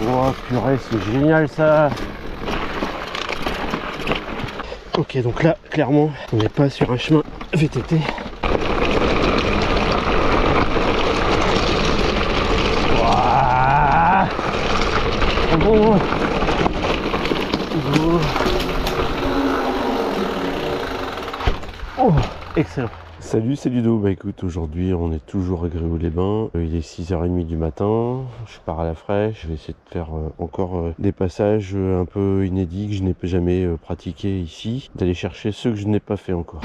Oh purée, c'est génial ça. Ok, donc là, clairement, on n'est pas sur un chemin VTT. Waouh, trop bon. Oh, excellent. Salut, c'est Ludo. Bah écoute, aujourd'hui on est toujours à Gréoux-les-Bains. Il est 6h30 du matin. Je pars à la fraîche. Je vais essayer de faire encore des passages un peu inédits que je n'ai jamais pratiqué ici. D'aller chercher ceux que je n'ai pas fait encore.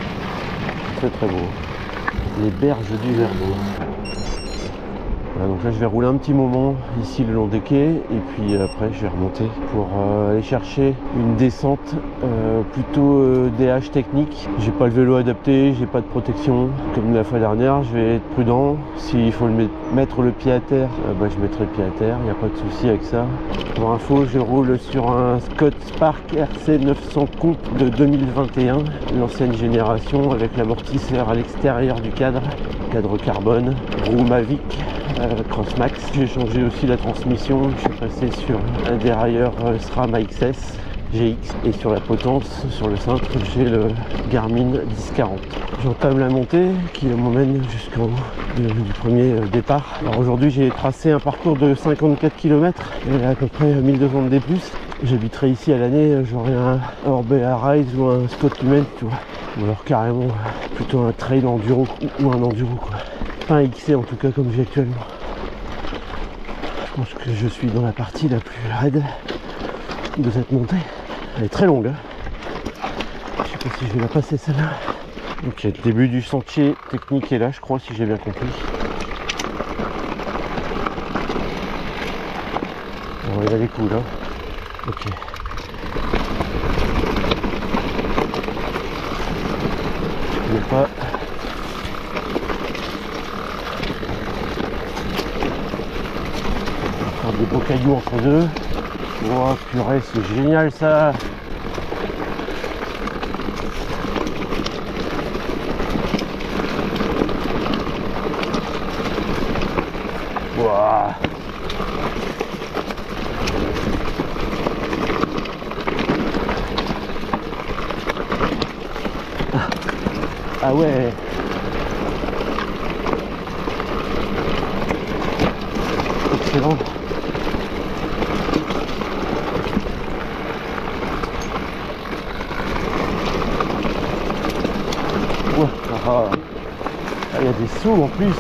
Très très beau. Les berges du Verdon. Voilà, donc là je vais rouler un petit moment ici le long des quais et puis après je vais remonter pour aller chercher une descente plutôt DH technique. J'ai pas le vélo adapté, j'ai pas de protection comme la fois dernière. Je vais être prudent. S'il faut mettre le pied à terre, bah, je mettrai le pied à terre, il n'y a pas de souci avec ça. Pour info, je roule sur un Scott Spark RC 900 Comp de 2021, l'ancienne génération avec l'amortisseur à l'extérieur du cadre carbone, roue Mavic. Crossmax. J'ai changé aussi la transmission, je suis passé sur un dérailleur SRAM AXS GX et sur la potence, sur le cintre, j'ai le Garmin 1040. J'entame la montée qui m'emmène jusqu'en haut du premier départ. Alors aujourd'hui j'ai tracé un parcours de 54 km et à peu près 1200 de D+. J'habiterai ici à l'année, j'aurai un Orbea Rise ou un Scott Lumen, tu vois. Ou alors carrément plutôt un trail enduro ou un enduro quoi. Pas un XC en tout cas comme j'ai actuellement. Je pense que je suis dans la partie la plus raide de cette montée. Elle est très longue. Je sais pas si je vais la passer celle-là. Ok, le début du sentier technique est là, je crois, si j'ai bien compris. Bon, il a les coups là. Ok. Je connais pas. Des beaux cailloux entre deux. Oh purée, c'est génial ça. Wow. Ah ouais. Excellent. Ah, il y a des sauts en plus.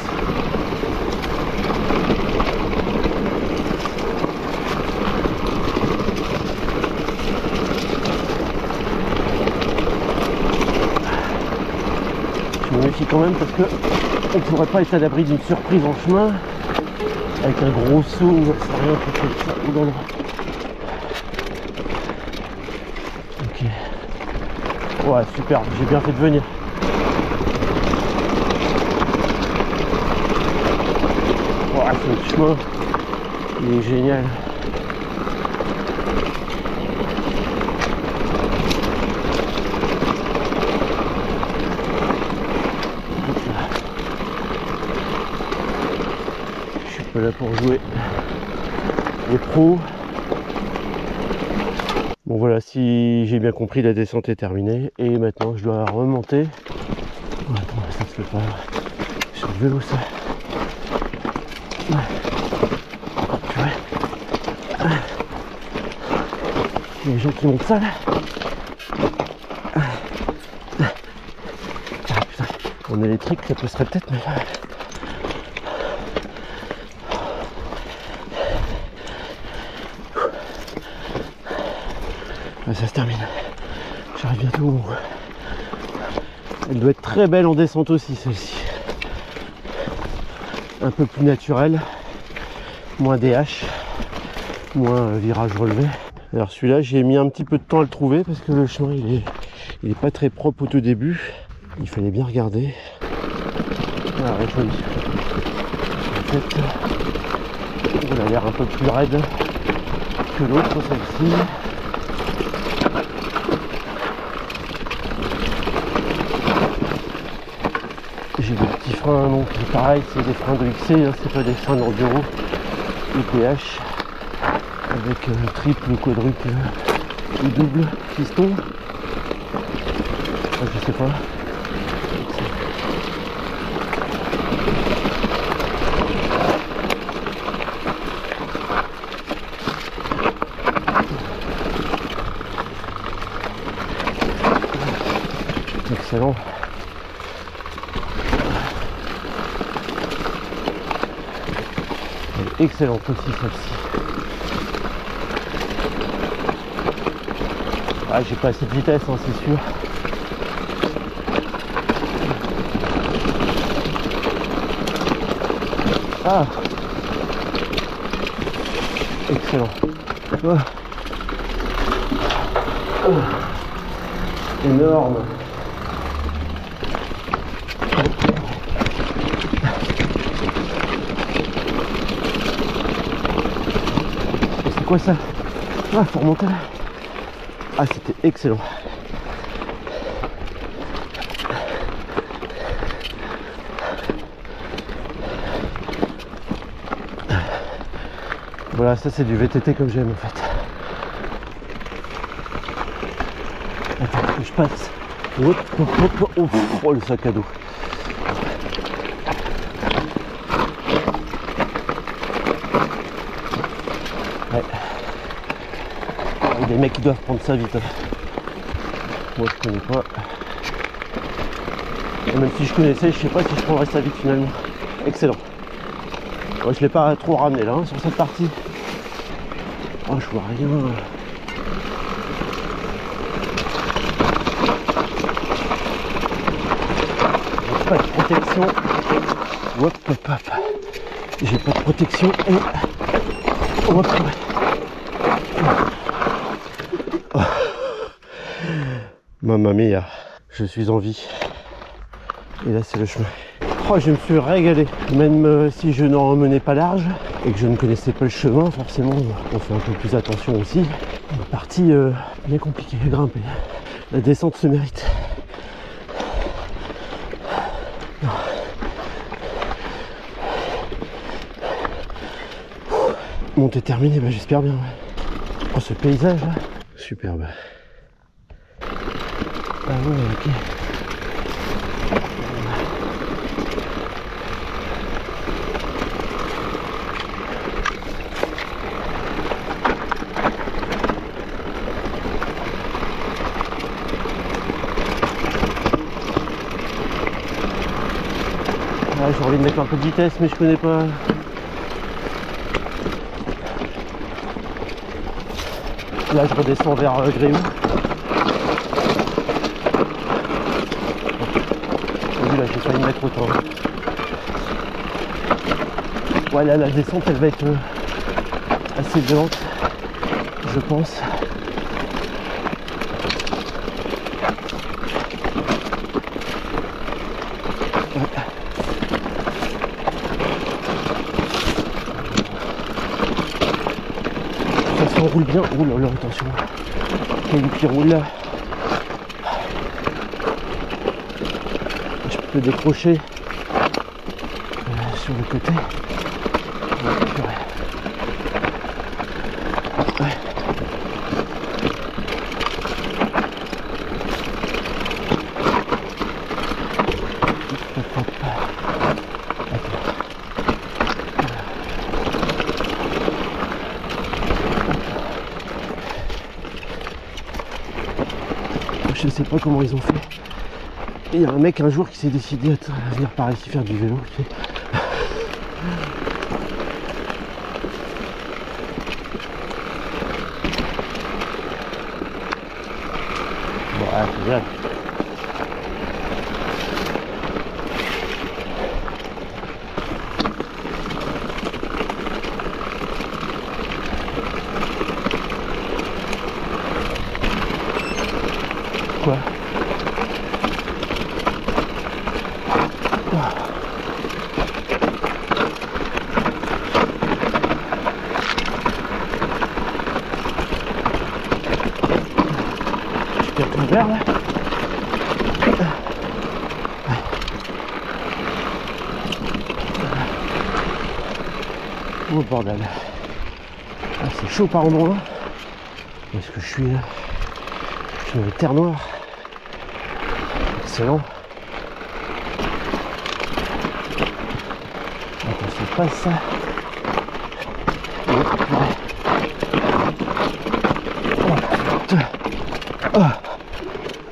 Je me méfie quand même parce que on ne pourrait pas être à l'abri d'une surprise en chemin avec un gros saut ou rien comme ça. Oulala. Ok. Ouais, super, j'ai bien fait de venir. Ce chemin, il est génial. Je suis pas là pour jouer les pros. Bon voilà, si j'ai bien compris, la descente est terminée et maintenant je dois remonter. Oh, attends, ça se fait pas sur le vélo ça. Il y a des gens qui montent ça là. Ah, putain. En électrique ça passerait peut-être mais... Ah, ça se termine. J'arrive bientôt au bout. Elle doit être très belle en descente aussi celle-ci. Un peu plus naturelle. Moins DH. Moins virage relevé. Alors celui-là j'ai mis un petit peu de temps à le trouver parce que le chemin il est pas très propre au tout début. Il fallait bien regarder. Alors joli. En fait, elle a l'air un peu plus raide que l'autre celle-ci. J'ai des petits freins, donc pareil, c'est des freins de XC, hein, c'est pas des freins d'enduro, IPH. avec triple ou quadruple ou double piston. Enfin, je sais pas. Excellent. Elle est excellente aussi celle-ci. Ah, j'ai pas assez de vitesse, hein, c'est sûr. Ah, excellent. Oh. Oh. Énorme. C'est quoi ça? Ah, faut remonter là. Ah, c'était excellent. Voilà, ça c'est du VTT comme j'aime en fait. Attends que je passe. Hop, hop, hop, hop. Oh, le sac à dos. Ouais. Il y a des mecs qui doivent prendre ça vite. Moi je connais pas. Et même si je connaissais, je sais pas si je prendrais ça vite finalement. Excellent. Ouais, je l'ai pas trop ramené là hein, sur cette partie. Oh, je vois rien. J'ai pas de protection. Hop, hop, hop. J'ai pas de protection et hop, oh. Mamma mia, je suis en vie. Et là c'est le chemin. Oh, je me suis régalé, même si je n'en menais pas large et que je ne connaissais pas le chemin, forcément on fait un peu plus attention aussi. Une partie bien compliquée à grimper. La descente se mérite. Montée terminée, bah, j'espère bien. Ouais. Oh, ce paysage là, superbe. Ah ouais, ok. Ah, j'ai envie de mettre un peu de vitesse, mais je connais pas. Là, je redescends vers Gréoux. Là, j'ai failli mettre autant. Ouais, là, la descente, elle va être assez violente, je pense. Ouais. Ça s'enroule bien. Oh là là, attention. Quel qui roule là. Je peux décrocher sur le côté. Ouais. Je sais pas comment ils ont fait. Il y a un mec un jour qui s'est décidé à venir par ici faire du vélo. Bon, ah, c'est bien. Quoi? Je perds mon verre là. Oh bordel. Ah, c'est chaud par endroits. Où est-ce que je suis là? Je suis dans les terres noires. Excellent. Attends, c'est pas ça.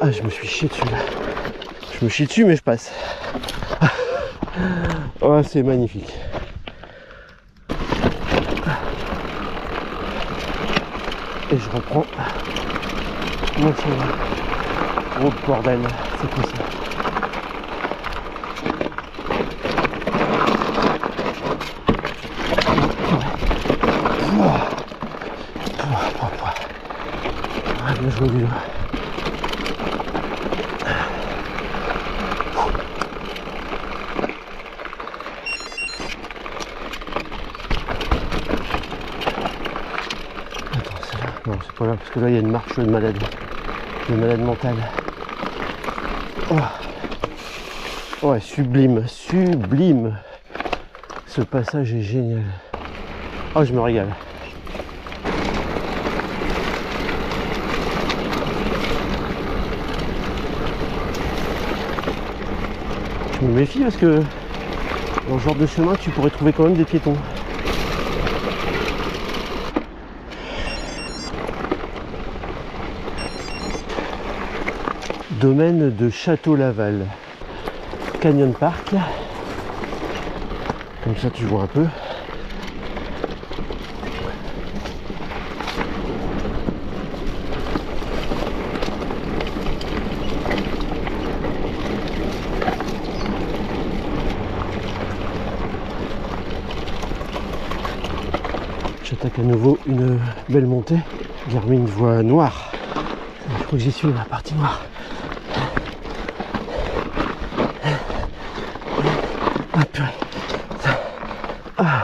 Ah, je me suis chié dessus là. Je me chie dessus mais je passe. Oh, c'est magnifique. Et je reprends mon chemin. Oh bordel, c'est quoi ça? Ah, bien joué lui. Non, c'est pas là, parce que là il y a une marche de malade mentale. Oh. Ouais, sublime, sublime. Ce passage est génial. Oh, je me régale. Je me méfie parce que dans ce genre de chemin, tu pourrais trouver quand même des piétons. Domaine de Château-Laval, Canyon Park, comme ça tu vois un peu. J'attaque à nouveau une belle montée, Garmin voie noire. Je crois que j'y suis, la partie noire. Ah purée. Ah.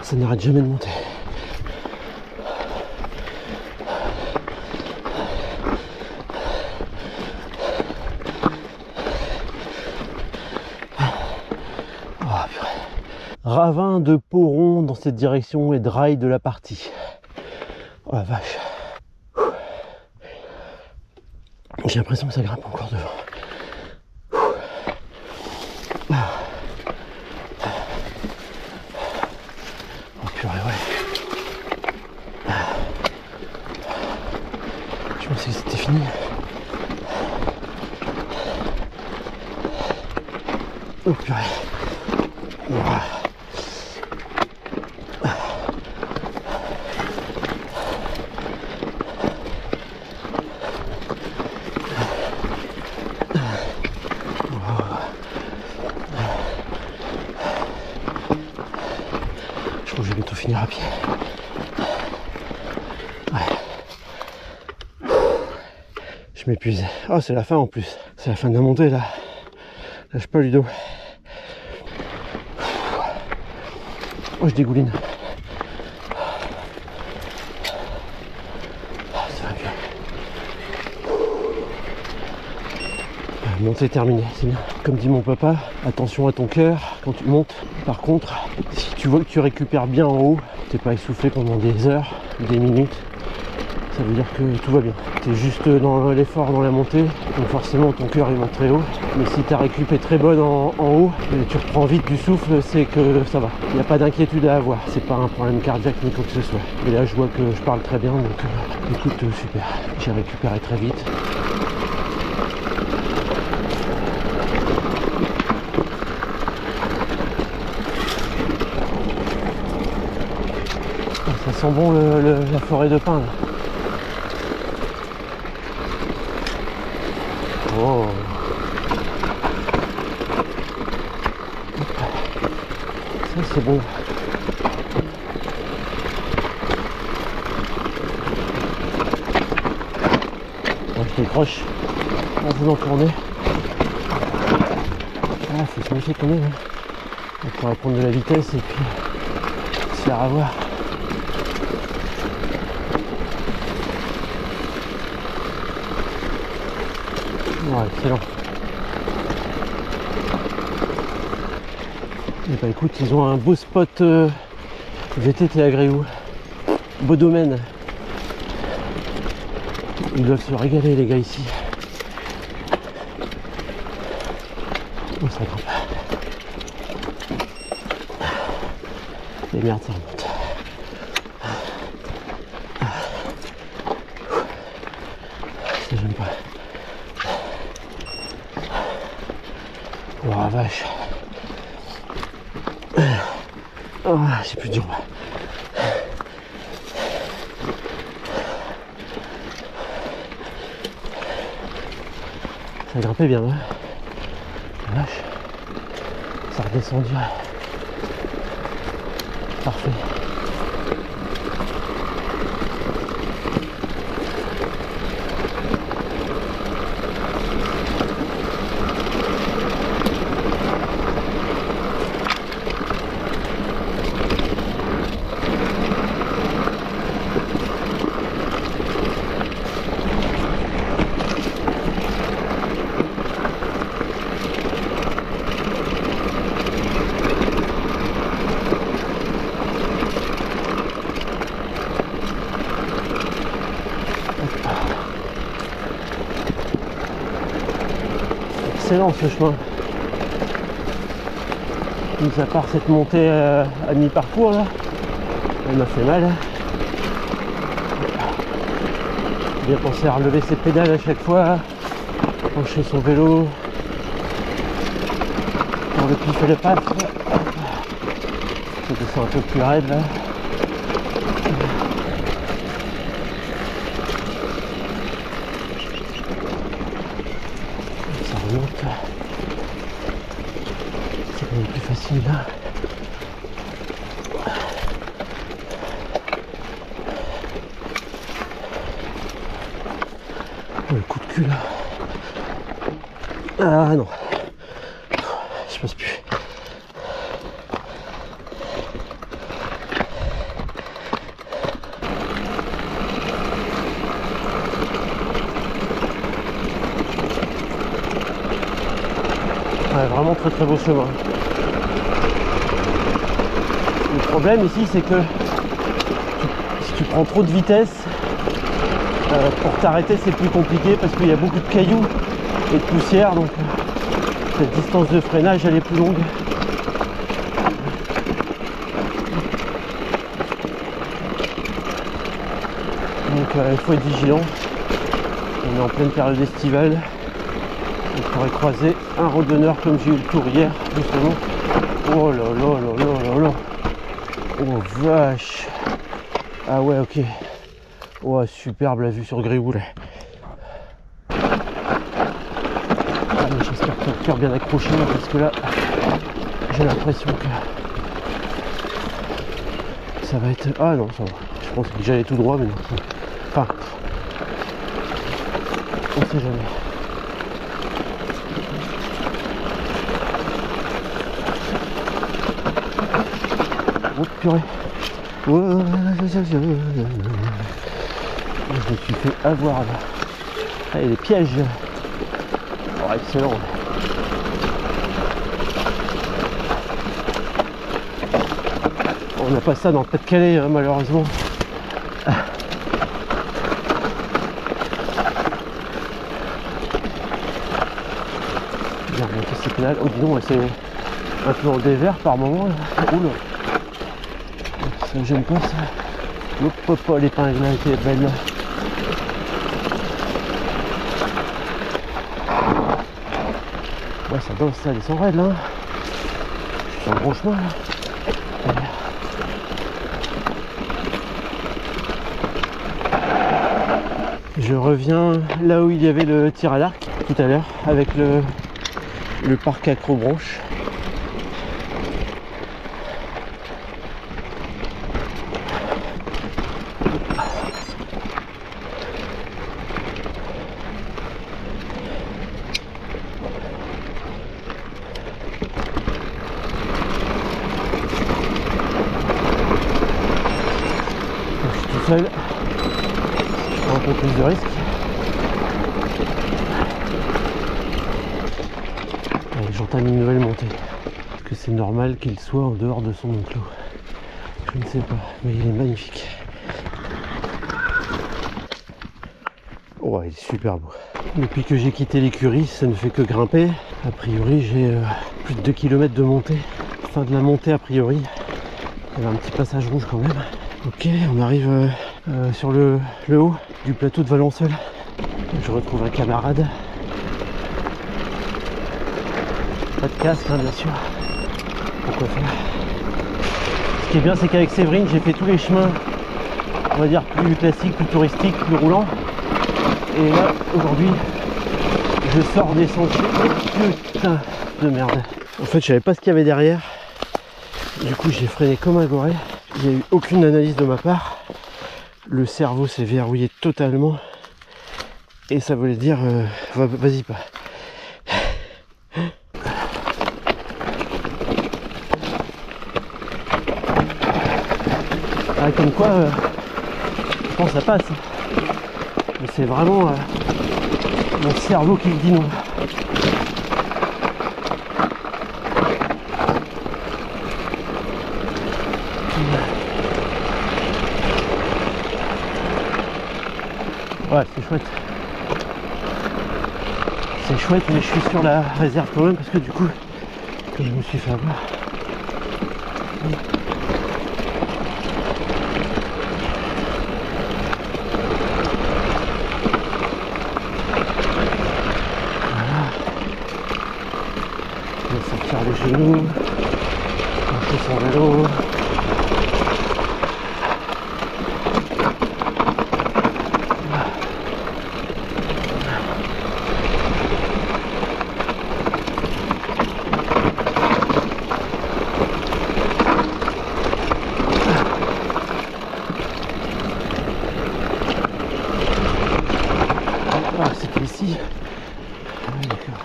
Ça n'arrête jamais de monter. Ravin de Poron dans cette direction et de rail de la partie. Oh la vache. J'ai l'impression que ça grimpe encore devant. Oh purée, ouais. Je pensais que c'était fini. Oh purée. Voilà. Je crois que je vais bientôt finir à pied. Ouais. Je m'épuise. Oh, c'est la fin en plus. C'est la fin de la montée là. Lâche pas Ludo. Oh, je dégouline. Ça va bien. Montée terminée, c'est bien. Comme dit mon papa, attention à ton cœur quand tu montes. Par contre, si tu vois que tu récupères bien en haut, t'es pas essoufflé pendant des heures, des minutes, ça veut dire que tout va bien. Tu es juste dans l'effort dans la montée, donc forcément ton cœur il monte très haut. Mais si ta récup est très bonne en haut, et tu reprends vite du souffle, c'est que ça va. Il n'y a pas d'inquiétude à avoir, c'est pas un problème cardiaque ni quoi que ce soit. Et là je vois que je parle très bien, donc écoute, super. J'ai récupéré très vite. Ça sent bon la forêt de pins là. Oh. Ça c'est bon. Moi je décroche en voulant tourner. Ah, faut se méfier quand même. On pourrait prendre de la vitesse et puis se faire avoir. Ouais, excellent. Et bah écoute, ils ont un beau spot VTT à Gréoux. Beau domaine. Ils doivent se régaler les gars ici. Oh ça grimpe. Et merde ça remonte. Ça j'aime pas. Oh la vache. Oh, c'est plus dur. Ça grimpait bien, hein. La vache. Ça a redescendu. Parfait. Excellent ce chemin. Mis à part cette montée à mi-parcours là, elle m'a fait mal. Bien penser à relever ses pédales à chaque fois, pencher son vélo, pour le pif et le passe. Ça descend un peu plus raide là. Ça remonte. C'est quand même plus facile là. Oh, le coup de cul là. Ah non. Je pense plus. Ouais, vraiment très très beau chemin. Le problème ici c'est que si tu prends trop de vitesse, pour t'arrêter c'est plus compliqué parce qu'il y a beaucoup de cailloux et de poussière, donc cette distance de freinage elle est plus longue. Donc il faut être vigilant. On est en pleine période estivale. On pourrait croiser un randonneur comme j'ai eu le tour hier justement. Oh là là là là là là. Oh vache. Ah ouais ok. Oh superbe la vue sur Gréoux là. J'espère que le cœur bien accroché parce que là j'ai l'impression que ça va être... Ah non ça va. Je pense que j'allais tout droit mais non. Enfin. On sait jamais. Oh purée. Oh, je me suis fait avoir là. Ah, il y a des pièges. Oh, excellent. On n'a pas ça dans le Pas-de-Calais hein, malheureusement. Bien remonter ces pédales. Oh dis donc, c'est un peu en dévers par moment. Oula. Ça j'aime pas ça. Hop hop hop, l'épingle là qui est belle. Ouais ça danse, ça descend raide là. Je suis sur le bon chemin là. Je reviens là où il y avait le tir à l'arc tout à l'heure avec le parc Acrobranche. Je suis tout seul. Un peu plus de risque. entame une nouvelle montée. Est-ce que c'est normal qu'il soit en dehors de son enclos? Je ne sais pas, mais il est magnifique. Oh, il est super beau. Depuis que j'ai quitté l'écurie, ça ne fait que grimper. A priori, j'ai plus de 2 km de montée. Fin de la montée, a priori. Il y avait un petit passage rouge quand même. Ok, on arrive sur le haut du plateau de Valençol. Je retrouve un camarade. Pas de casque, hein, bien sûr. Pourquoi faire? Ce qui est bien, c'est qu'avec Séverine, j'ai fait tous les chemins, on va dire plus classiques, plus touristiques, plus roulants. Et là, aujourd'hui, je sors des sentiers. Putain de merde. En fait, je savais pas ce qu'il y avait derrière. Du coup, j'ai freiné comme un goré. Il n'y a eu aucune analyse de ma part. Le cerveau s'est verrouillé totalement. Et ça voulait dire, vas-y pas. Ah, comme quoi, je pense que ça passe. Mais c'est vraiment mon cerveau qui me dit non. Ouais, c'est chouette. C'est chouette, mais je suis sur la réserve quand même parce que du coup, comme je me suis fait avoir. Voilà. Je vais sortir les genoux, lancer son vélo. Ah, c'était ici. Ah oui, d'accord.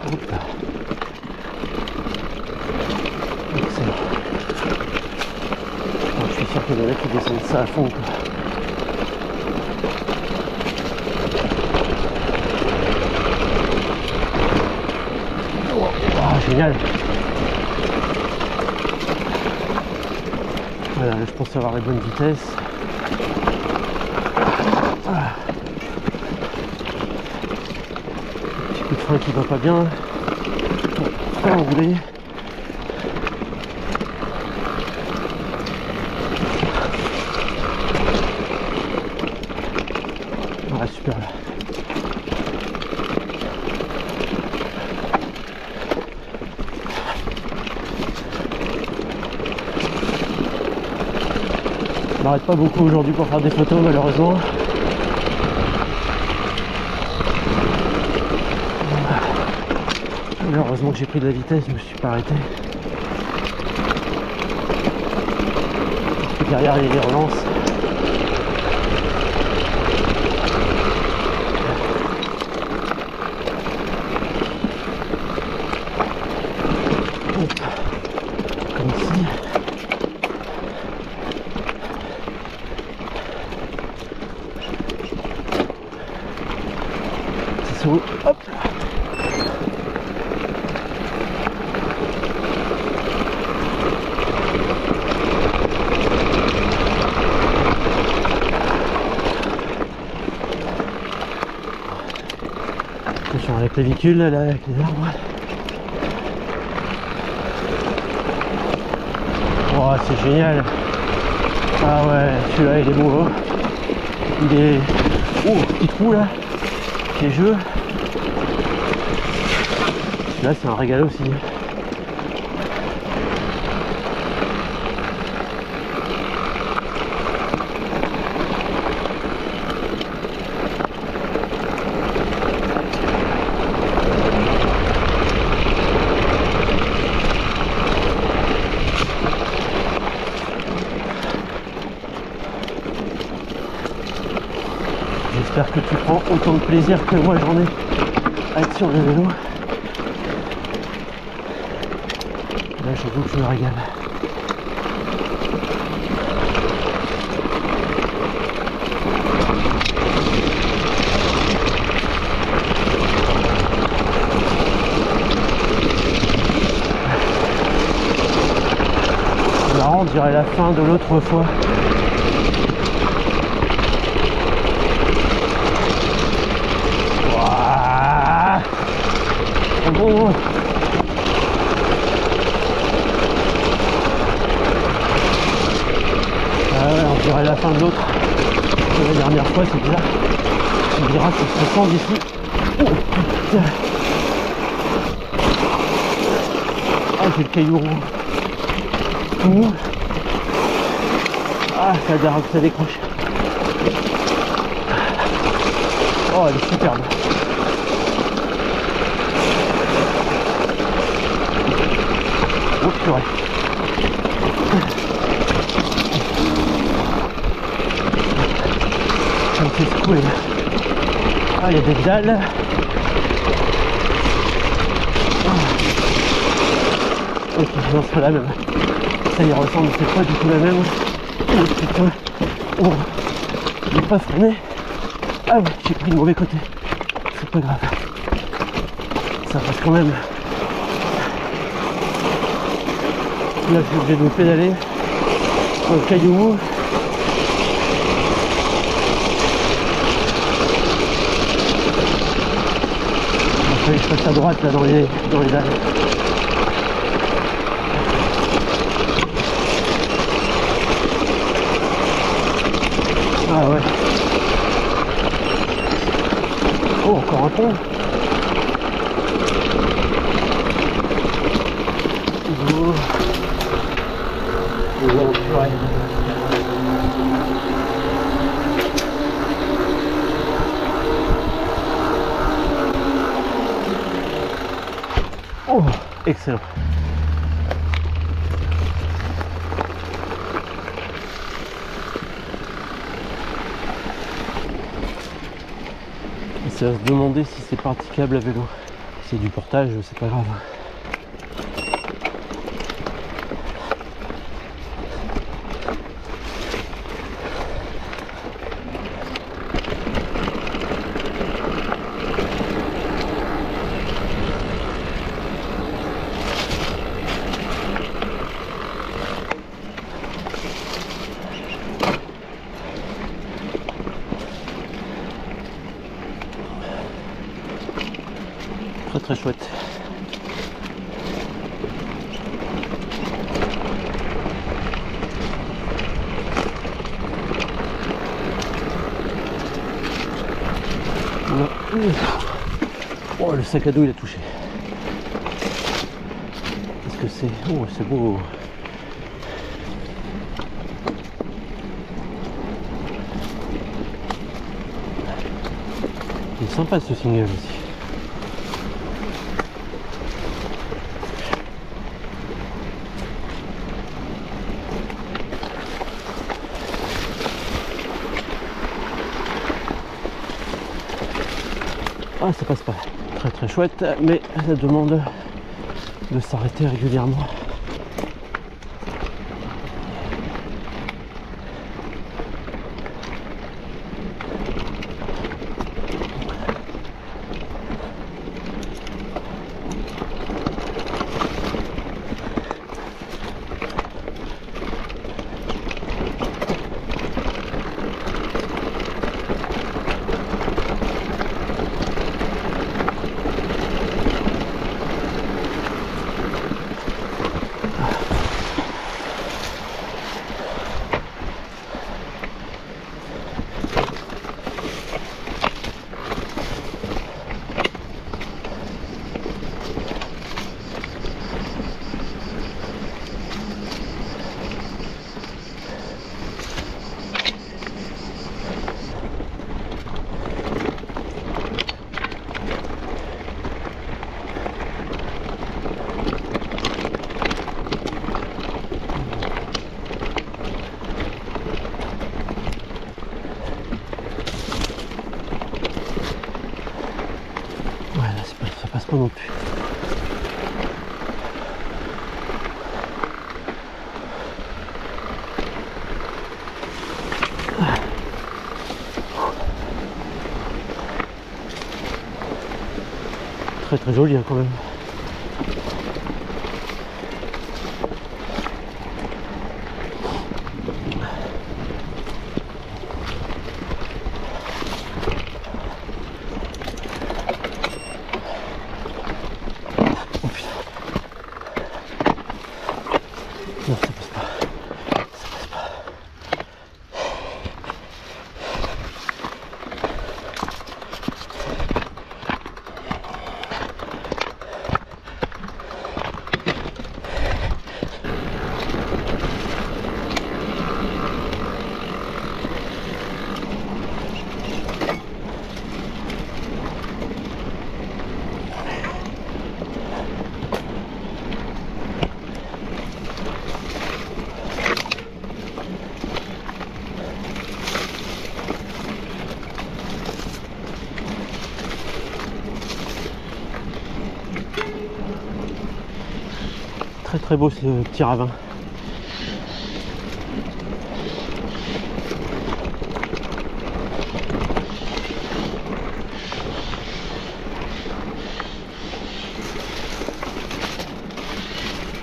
Hop là. Excellent. Oh, je suis sûr que les mecs ils descendent ça à fond, quoi. Oh, génial. Voilà, je pense avoir les bonnes vitesses. Voilà. Petit coup de frein qui va pas bien. Pour enrouler. Voilà, super là. Je m'arrête pas beaucoup aujourd'hui pour faire des photos malheureusement. Heureusement que j'ai pris de la vitesse, je me suis pas arrêté. Et derrière il y a les relances. Hop. Comme ici. Hop. Attention avec les véhicules, là, avec les arbres. Oh, c'est génial. Ah ouais, celui-là il est beau. Hein. Il est... Oh, petit trou là. Piégeux. Là c'est un régal aussi. J'espère que tu prends autant de plaisir que moi j'en ai à être sur le vélo. Là j'avoue que je me régale. marrant, on dirait la fin de l'autre fois. Ouah, trop bon. Ah ouais, on dirait la fin de l'autre. La dernière fois, c'est bizarre. Tu me diras si ça sent d'ici. Oh putain. Ah, j'ai le caillou roux. Ah, ça décroche. Oh, elle est superbe. Oh purée. Ça me fait secouer là. Ah, il y a des dalles. Ok, non, c'est pas la même. Ça y ressemble, c'est pas du tout la même. Oh putain. Oh, j'ai pas freiné. Ah ouais, j'ai pris le mauvais côté. C'est pas grave. Ça passe quand même. Là, je suis obligé de me pédaler dans le caillou. Il fallait que je passe à droite là dans les dalles. Ah ouais. Oh, encore un pont. Oh. Oh, purée. Oh, excellent. C'est à se demander si c'est praticable à vélo. Si c'est du portage, c'est pas grave. Très chouette. Oh, le sac à dos il a touché. Qu'est-ce que c'est? Oh, c'est beau. Il est sympa ce single aussi. Ah, ça passe pas. Très chouette, mais ça demande de s'arrêter régulièrement. Pas non plus. Très joli hein, quand même. très beau ce petit ravin.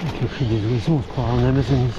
Avec le cri des oiseaux, on se croirait en Amazonie.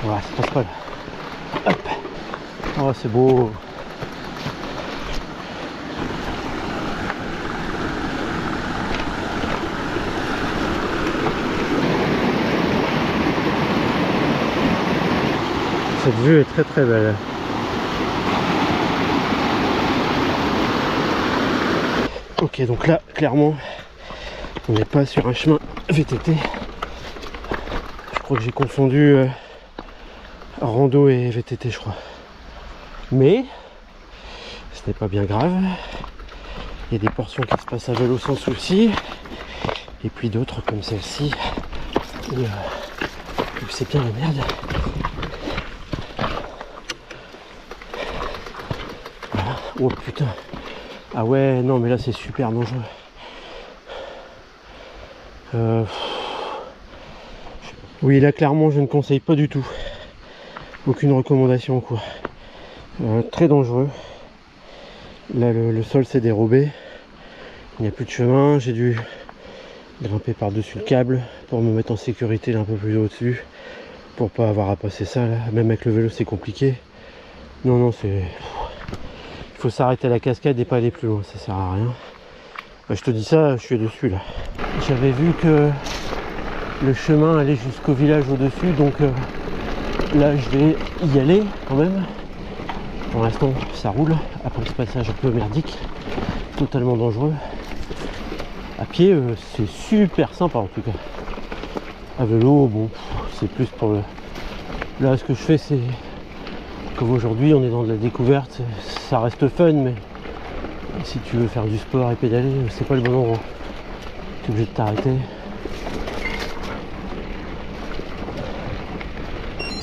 Voilà, ça passe pas là. Hop. Oh, c'est beau. Cette vue est très très belle. Ok, donc là, clairement, on n'est pas sur un chemin VTT. Je crois que j'ai confondu rando et VTT, je crois. Mais ce n'est pas bien grave. Il y a des portions qui se passent à vélo sans souci. Et puis d'autres comme celle-ci où c'est bien la merde. Voilà. Oh putain. Ah ouais, non mais là c'est super dangereux. Oui, là clairement je ne conseille pas du tout. Aucune recommandation quoi. Très dangereux. Là le sol s'est dérobé. Il n'y a plus de chemin. J'ai dû grimper par-dessus le câble pour me mettre en sécurité là, un peu plus au-dessus. Pour pas avoir à passer ça là. Même avec le vélo c'est compliqué. Non, non, c'est... Il faut s'arrêter à la cascade et pas aller plus loin, ça sert à rien. Bah, je te dis ça, je suis dessus là. J'avais vu que le chemin allait jusqu'au village au-dessus, donc là je vais y aller quand même. Pour l'instant ça roule, après ce passage un peu merdique, totalement dangereux. À pied c'est super sympa en tout cas. À vélo, bon, c'est plus pour le... Là ce que je fais c'est... Comme aujourd'hui on est dans de la découverte, ça reste fun, mais si tu veux faire du sport et pédaler, c'est pas le bon endroit. Tu es obligé de t'arrêter.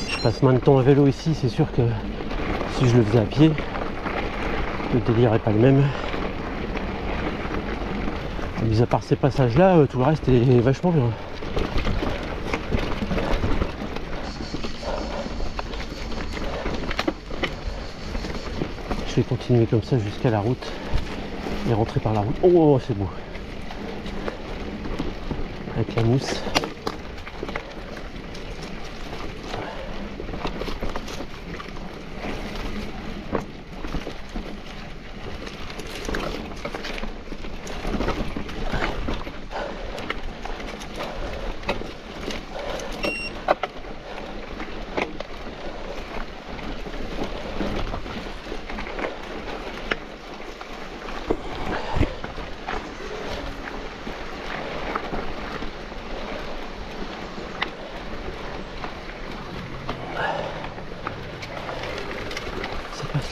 Je passe moins de temps à vélo ici, c'est sûr que si je le faisais à pied, le délire est pas le même. Mis à part ces passages là, tout le reste est vachement bien. Je vais continuer comme ça jusqu'à la route et rentrer par la route. Oh, c'est beau avec la mousse.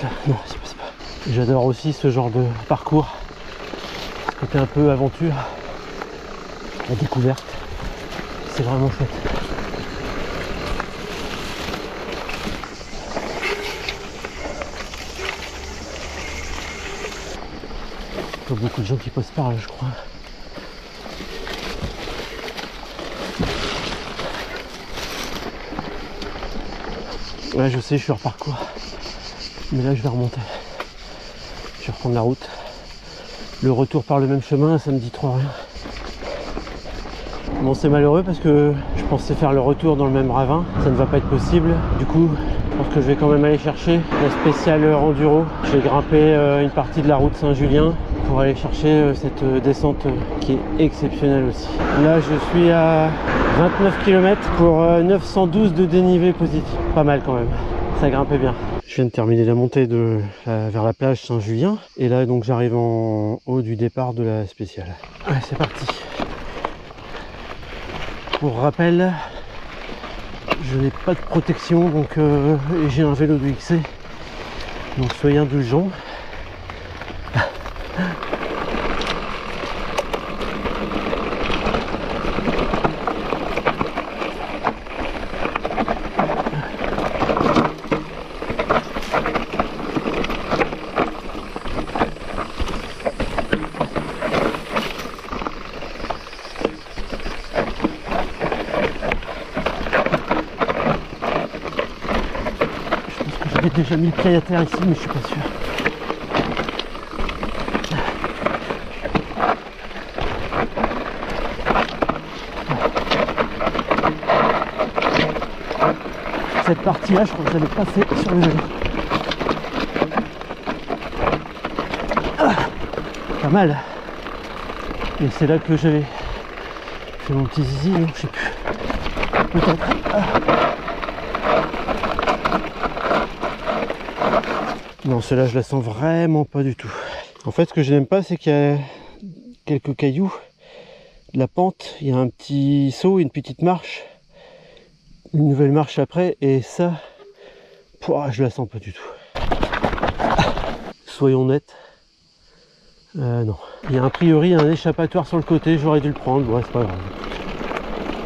Là. Non, ça passe pas. J'adore aussi ce genre de parcours. Ce côté un peu aventure, la découverte. C'est vraiment chouette. Il y a beaucoup de gens qui passent par là, je crois. Ouais, je sais, je suis hors parcours. Mais là je vais remonter, je vais reprendre la route. Le retour par le même chemin, ça me dit trop rien. Bon, c'est malheureux parce que je pensais faire le retour dans le même ravin, ça ne va pas être possible. Du coup je pense que je vais quand même aller chercher la spéciale enduro. Je vais grimper une partie de la route Saint-Julien pour aller chercher cette descente qui est exceptionnelle aussi. Là je suis à 29 km pour 912 de dénivelé positif, pas mal quand même. Ça grimpait bien. Je viens de terminer la montée vers la plage Saint-Julien. Et là, donc, j'arrive en haut du départ de la spéciale. Allez, c'est parti. Pour rappel, je n'ai pas de protection, donc et j'ai un vélo de XC. Donc soyez indulgents. J'ai déjà mis le pied à terre ici, mais je suis pas sûr. Cette partie-là, je crois que j'allais passer sur le vélo. Pas mal. Et c'est là que j'avais fait mon petit zizi, non, je sais plus. Peut-être. Non, celle-là, je la sens vraiment pas du tout. En fait, ce que je n'aime pas, c'est qu'il y a quelques cailloux, de la pente, il y a un petit saut, une petite marche, une nouvelle marche après, et ça, je la sens pas du tout. Soyons nets. Non. Il y a a priori un échappatoire sur le côté, j'aurais dû le prendre, bon, c'est pas grave.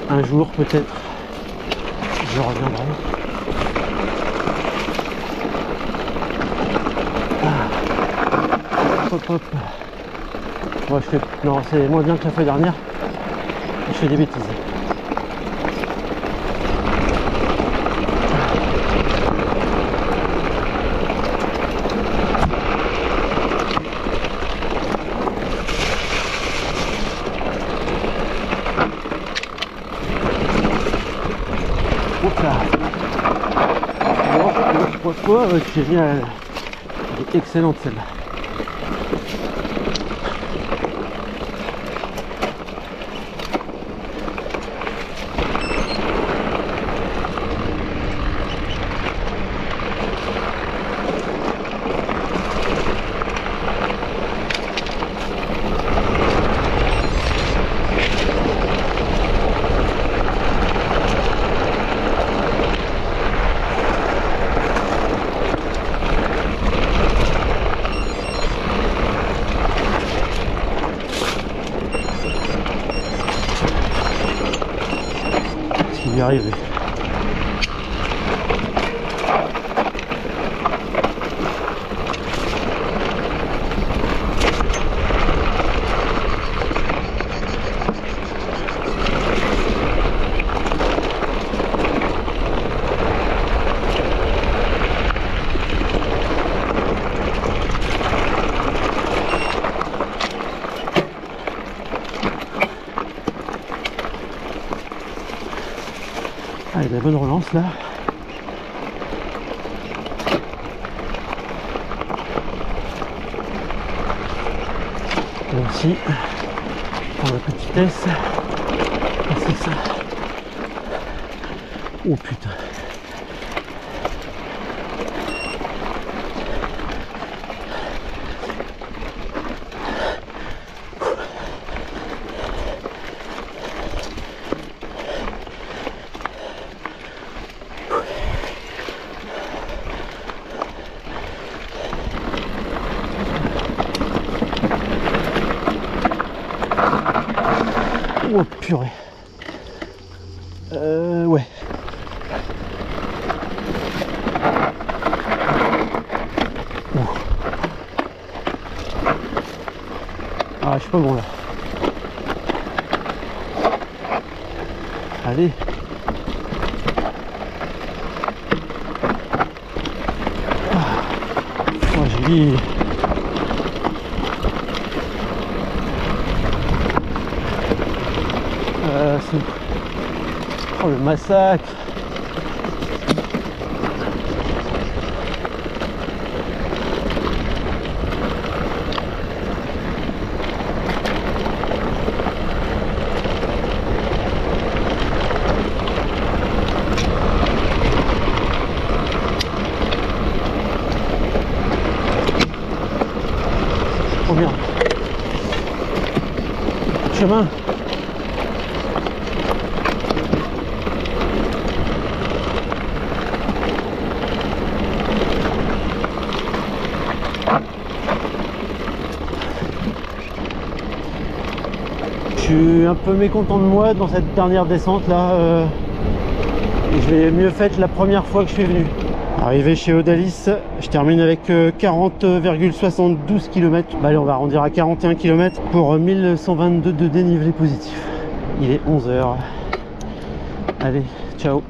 Un jour, peut-être, je reviendrai. Hop, hop. Moi, non, c'est moins bien que la fois dernière. Je fais des bêtises. Hop là. Bon, je crois quoi, c'est génial. Elle est excellente celle-là. Y arriver. Allez, la bonne relance là. Et aussi, prendre un peu de vitesse. Et c'est ça. Oh putain. Oh purée. Ouais. Ouh. Ah, je suis pas bon là. Allez. Oh, j'ai dit. Oh le massacre. merde. Chemin. Je suis un peu mécontent de moi dans cette dernière descente là. Je l'ai mieux faite la première fois que je suis venu. Arrivé chez Odalis, je termine avec 40,72 km. Bah allez, on va arrondir à 41 km pour 1122 de dénivelé positif. Il est 11 h. Allez, ciao.